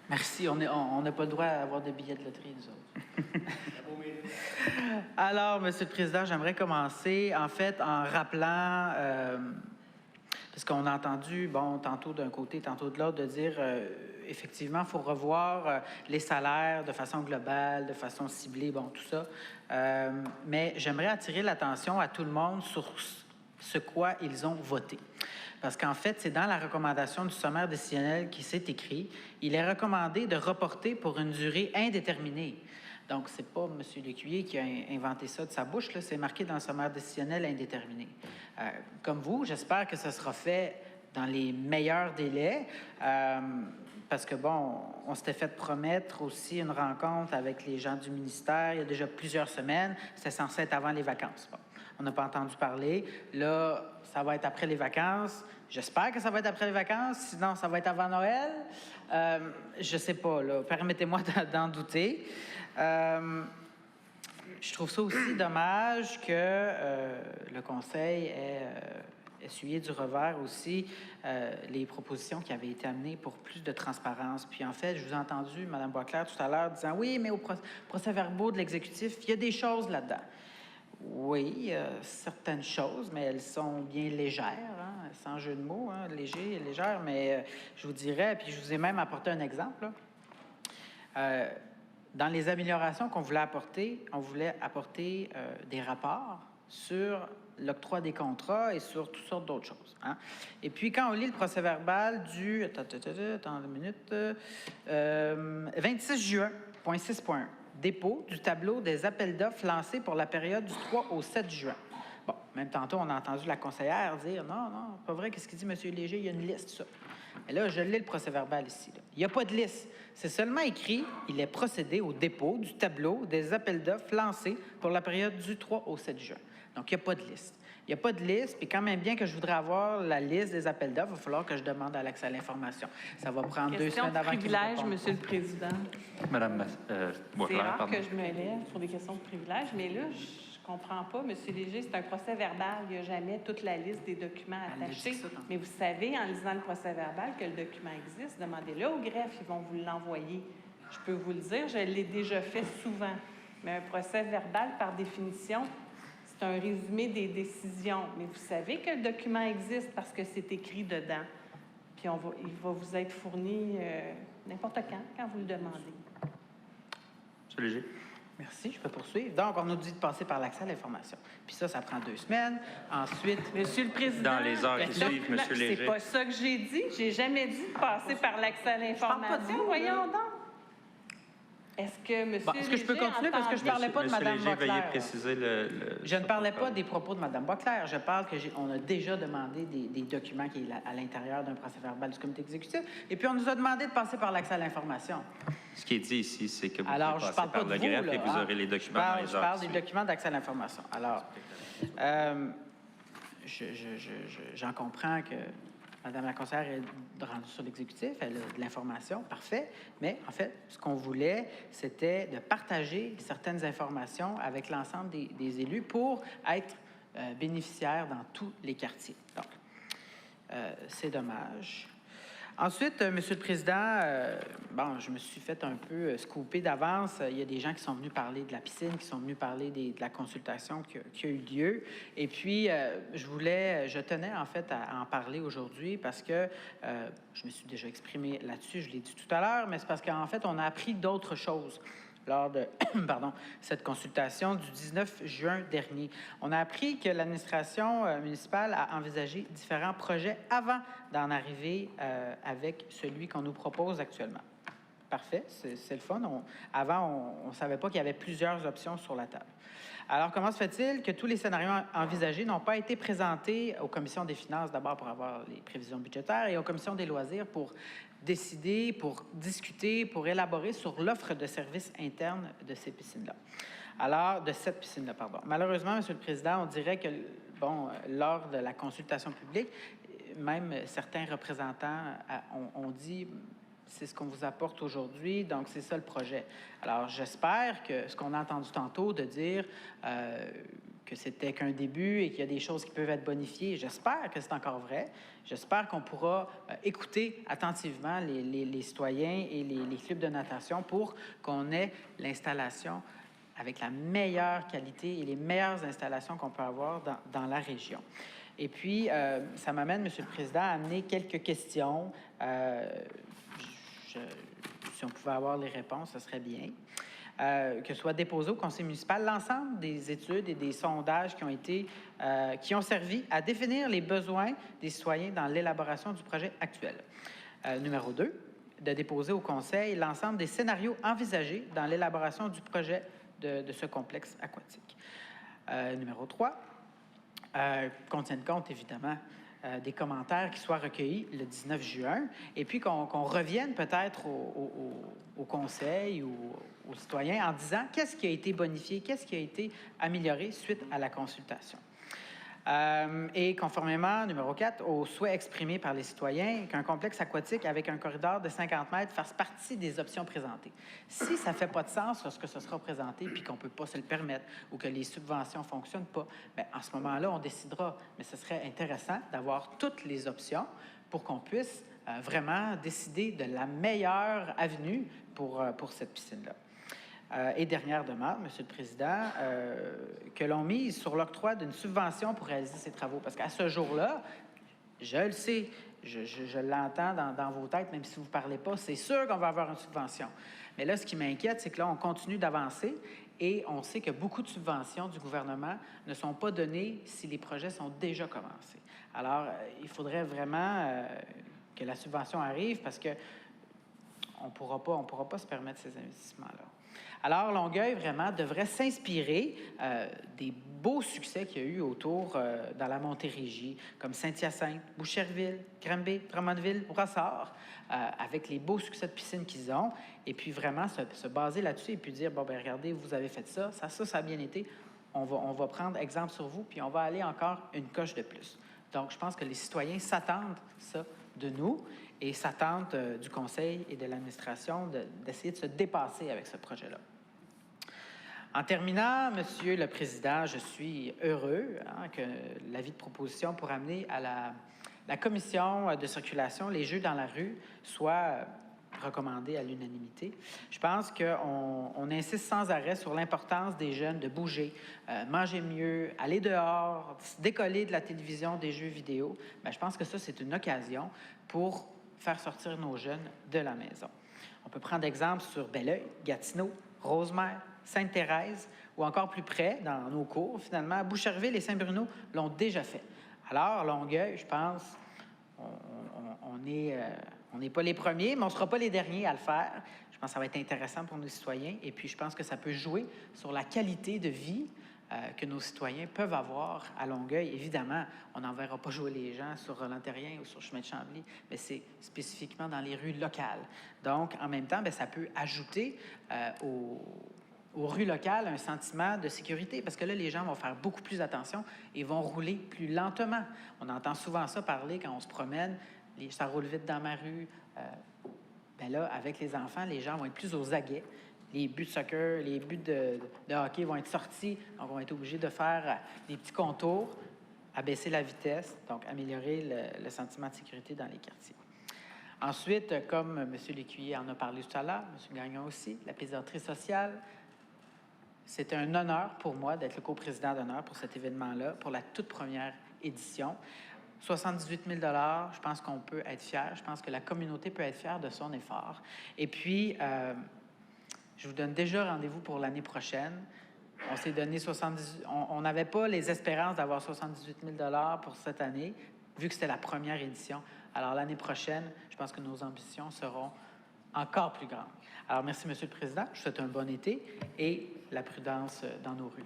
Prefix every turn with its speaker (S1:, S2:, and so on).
S1: Merci. On n'a pas le droit à avoir de billets de loterie, nous autres. Alors, Monsieur le Président, j'aimerais commencer, en fait, en rappelant, parce qu'on a entendu, tantôt d'un côté, tantôt de l'autre, de dire, effectivement, il faut revoir les salaires de façon globale, de façon ciblée, tout ça. Mais j'aimerais attirer l'attention à tout le monde sur ce quoi ils ont voté. Parce qu'en fait, c'est dans la recommandation du sommaire décisionnel qui s'est écrit, il est recommandé de reporter pour une durée indéterminée. Donc, ce n'est pas M. Lécuyer qui a inventé ça de sa bouche, là, c'est marqué dans le sommaire décisionnel indéterminé. Comme vous, j'espère que ça sera fait dans les meilleurs délais, parce que, on s'était fait promettre aussi une rencontre avec les gens du ministère il y a déjà plusieurs semaines. C'était censé être avant les vacances. On n'a pas entendu parler. Là, ça va être après les vacances. J'espère que ça va être après les vacances. Sinon, ça va être avant Noël. Je ne sais pas, là. Permettez-moi d'en douter. Je trouve ça aussi dommage que le Conseil ait essuyé du revers aussi les propositions qui avaient été amenées pour plus de transparence. Puis en fait, je vous ai entendu, Mme Boisclair, tout à l'heure, disant « Oui, mais au procès-verbaux de l'exécutif, il y a des choses là-dedans. » Oui, certaines choses, mais elles sont bien légères, sans jeu de mots, léger et légère, mais je vous dirais, puis je vous ai même apporté un exemple. Dans les améliorations qu'on voulait apporter, on voulait apporter des rapports sur l'octroi des contrats et sur toutes sortes d'autres choses. Et puis, quand on lit le procès-verbal du... Attends une minute. 26 juin, point 6.1. Dépôt du tableau des appels d'offres lancés pour la période du 3 au 7 juin. Bon, même tantôt, on a entendu la conseillère dire « Non, pas vrai, qu'est-ce qu'il dit, M. Léger, il y a une liste, ça. » Mais là, je lis le procès-verbal ici. Là. Il n'y a pas de liste. C'est seulement écrit « Il est procédé au dépôt du tableau des appels d'offres lancés pour la période du 3 au 7 juin. » Donc, il n'y a pas de liste. Il n'y a pas de liste, puis quand même bien que je voudrais avoir la liste des appels d'offres, il va falloir que je demande à l'accès à l'information. Ça va prendre 2 semaines avant qu'il me réponde.
S2: Privilège, Monsieur le Président.
S3: Madame
S2: c'est rare que je me lève sur des questions de privilège, mais là, je comprends pas. Monsieur Léger, c'est un procès-verbal. Il n'y a jamais toute la liste des documents attachés. Mais vous savez, en lisant le procès-verbal, que le document existe. Demandez-le au greffe, ils vont vous l'envoyer. Je peux vous le dire, je l'ai déjà fait souvent. Mais un procès-verbal, par définition, c'est un résumé des décisions. Mais vous savez que le document existe parce que c'est écrit dedans. Puis il va vous être fourni n'importe quand vous le demandez.
S3: Monsieur Léger.
S1: Merci, je peux poursuivre. Donc, on nous dit de passer par l'accès à l'information. Puis ça prend 2 semaines. Ensuite...
S2: Monsieur le Président...
S3: Dans les heures qui suivent, Monsieur Léger.
S2: C'est pas ça que j'ai dit. J'ai jamais dit de passer par l'accès à l'information. Voyons donc. Est-ce que M.
S1: Est-ce que je peux continuer parce que je ne parlais pas de Mme Boisclair?
S3: Veuillez préciser
S1: Je ne parlais pas des propos de Mme Boisclair. Je parle qu'on a déjà demandé des documents qui sont à l'intérieur d'un procès-verbal du comité exécutif. Et puis, on nous a demandé de passer par l'accès à l'information.
S3: Ce qui est dit ici, c'est que vous
S1: pouvez
S3: passer par le greffe et vous aurez les documents dans les heures.
S1: Je parle des documents d'accès à l'information. Alors, j'en comprends que Mme la conseillère est rendue sur l'exécutif, elle a de l'information, parfait. Mais en fait, ce qu'on voulait, c'était de partager certaines informations avec l'ensemble des élus pour être bénéficiaires dans tous les quartiers. Donc, c'est dommage. Ensuite, Monsieur le Président, je me suis fait un peu scooper d'avance. Il y a des gens qui sont venus parler de la piscine, qui sont venus parler de la consultation qui a eu lieu. Et puis, je tenais en fait à en parler aujourd'hui parce que je me suis déjà exprimé là-dessus, je l'ai dit tout à l'heure, mais c'est parce qu'en fait, on a appris d'autres choses lors de cette consultation du 19 juin dernier. On a appris que l'administration municipale a envisagé différents projets avant d'en arriver avec celui qu'on nous propose actuellement. Parfait, c'est le fun. Avant, on ne savait pas qu'il y avait plusieurs options sur la table. Alors, comment se fait-il que tous les scénarios envisagés n'ont pas été présentés aux commissions des finances, d'abord pour avoir les prévisions budgétaires, et aux commissions des loisirs pour décider, pour discuter, pour élaborer sur l'offre de services internes de ces piscines-là? Alors, de cette piscine-là, pardon. Malheureusement, Monsieur le Président, on dirait que, lors de la consultation publique, même certains représentants ont dit... C'est ce qu'on vous apporte aujourd'hui, donc c'est ça le projet. Alors, j'espère que ce qu'on a entendu tantôt de dire c'était qu'un début et qu'il y a des choses qui peuvent être bonifiées. J'espère que c'est encore vrai. J'espère qu'on pourra écouter attentivement les citoyens et les clubs de natation pour qu'on ait l'installation avec la meilleure qualité et les meilleures installations qu'on peut avoir dans la région. Et puis, ça m'amène, M. le Président, à amener quelques questions. Si on pouvait avoir les réponses, ce serait bien. Que soit déposé au conseil municipal l'ensemble des études et des sondages qui ont servi à définir les besoins des citoyens dans l'élaboration du projet actuel. Numéro 2, de déposer au conseil l'ensemble des scénarios envisagés dans l'élaboration du projet de ce complexe aquatique. Numéro 3, qu'on tienne compte, évidemment, des commentaires qui soient recueillis le 19 juin, et puis qu'on revienne peut-être au conseil ou aux citoyens en disant qu'est-ce qui a été bonifié, qu'est-ce qui a été amélioré suite à la consultation. Et conformément, numéro 4, au souhait exprimé par les citoyens qu'un complexe aquatique avec un corridor de 50 mètres fasse partie des options présentées. Si ça ne fait pas de sens lorsque ce sera présenté puis qu'on ne peut pas se le permettre ou que les subventions ne fonctionnent pas, bien, en ce moment-là, on décidera. Mais ce serait intéressant d'avoir toutes les options pour qu'on puisse vraiment décider de la meilleure avenue pour cette piscine-là. Et dernière demande, M. le Président, que l'on mise sur l'octroi d'une subvention pour réaliser ces travaux. Parce qu'à ce jour-là, je le sais, je l'entends dans vos têtes, même si vous ne parlez pas, c'est sûr qu'on va avoir une subvention. Mais là, ce qui m'inquiète, c'est que là, on continue d'avancer et on sait que beaucoup de subventions du gouvernement ne sont pas données si les projets sont déjà commencés. Alors, il faudrait vraiment que la subvention arrive parce qu'on ne pourra pas se permettre ces investissements-là. Alors, Longueuil, vraiment, devrait s'inspirer des beaux succès qu'il y a eu autour dans la Montérégie, comme Saint-Hyacinthe, Boucherville, Granby, Drummondville, Brossard, avec les beaux succès de piscine qu'ils ont, et puis vraiment se baser là-dessus et puis dire, bon, bien, regardez, vous avez fait ça a bien été, on va prendre exemple sur vous, puis on va aller encore une coche de plus. Donc, je pense que les citoyens s'attendent ça de nous et s'attendent du conseil et de l'administration d'essayer de se dépasser avec ce projet-là. En terminant, Monsieur le Président, je suis heureux que l'avis de proposition pour amener à la commission de circulation les jeux dans la rue soit recommandé à l'unanimité. Je pense qu'on insiste sans arrêt sur l'importance des jeunes de bouger, manger mieux, aller dehors, se décoller de la télévision, des jeux vidéo. Bien, je pense que ça, c'est une occasion pour faire sortir nos jeunes de la maison. On peut prendre exemple sur Belleuil, Gatineau, Rosemère, Sainte-Thérèse ou encore plus près, dans nos cours, finalement, Boucherville et Saint-Bruno l'ont déjà fait. Alors, Longueuil, je pense, on n'est pas les premiers, mais on ne sera pas les derniers à le faire. Je pense que ça va être intéressant pour nos citoyens et puis je pense que ça peut jouer sur la qualité de vie que nos citoyens peuvent avoir à Longueuil. Évidemment, on n'enverra pas jouer les gens sur Roland-Terrien ou sur Chemin de Chambly, mais c'est spécifiquement dans les rues locales. Donc, en même temps, bien, ça peut ajouter aux rues locales un sentiment de sécurité parce que là, les gens vont faire beaucoup plus attention et vont rouler plus lentement. On entend souvent ça parler quand on se promène, ça roule vite dans ma rue. Bien là, avec les enfants, les gens vont être plus aux aguets. Les buts de soccer, les buts de hockey vont être sortis, donc on va être obligés de faire des petits contours, abaisser la vitesse, donc améliorer le sentiment de sécurité dans les quartiers. Ensuite, comme M. Lécuyer en a parlé tout à l'heure, M. Gagnon aussi, la pédiatrie sociale, c'est un honneur pour moi d'être le coprésident d'honneur pour cet événement-là, pour la toute première édition. 78 000 $, je pense qu'on peut être fier. Je pense que la communauté peut être fière de son effort. Et puis, je vous donne déjà rendez-vous pour l'année prochaine. On s'est donné 78... On n'avait pas les espérances d'avoir 78 000 $ pour cette année, vu que c'était la première édition. Alors, l'année prochaine, je pense que nos ambitions seront encore plus grandes. Alors, merci, M. le Président. Je vous souhaite un bon été et la prudence dans nos rues.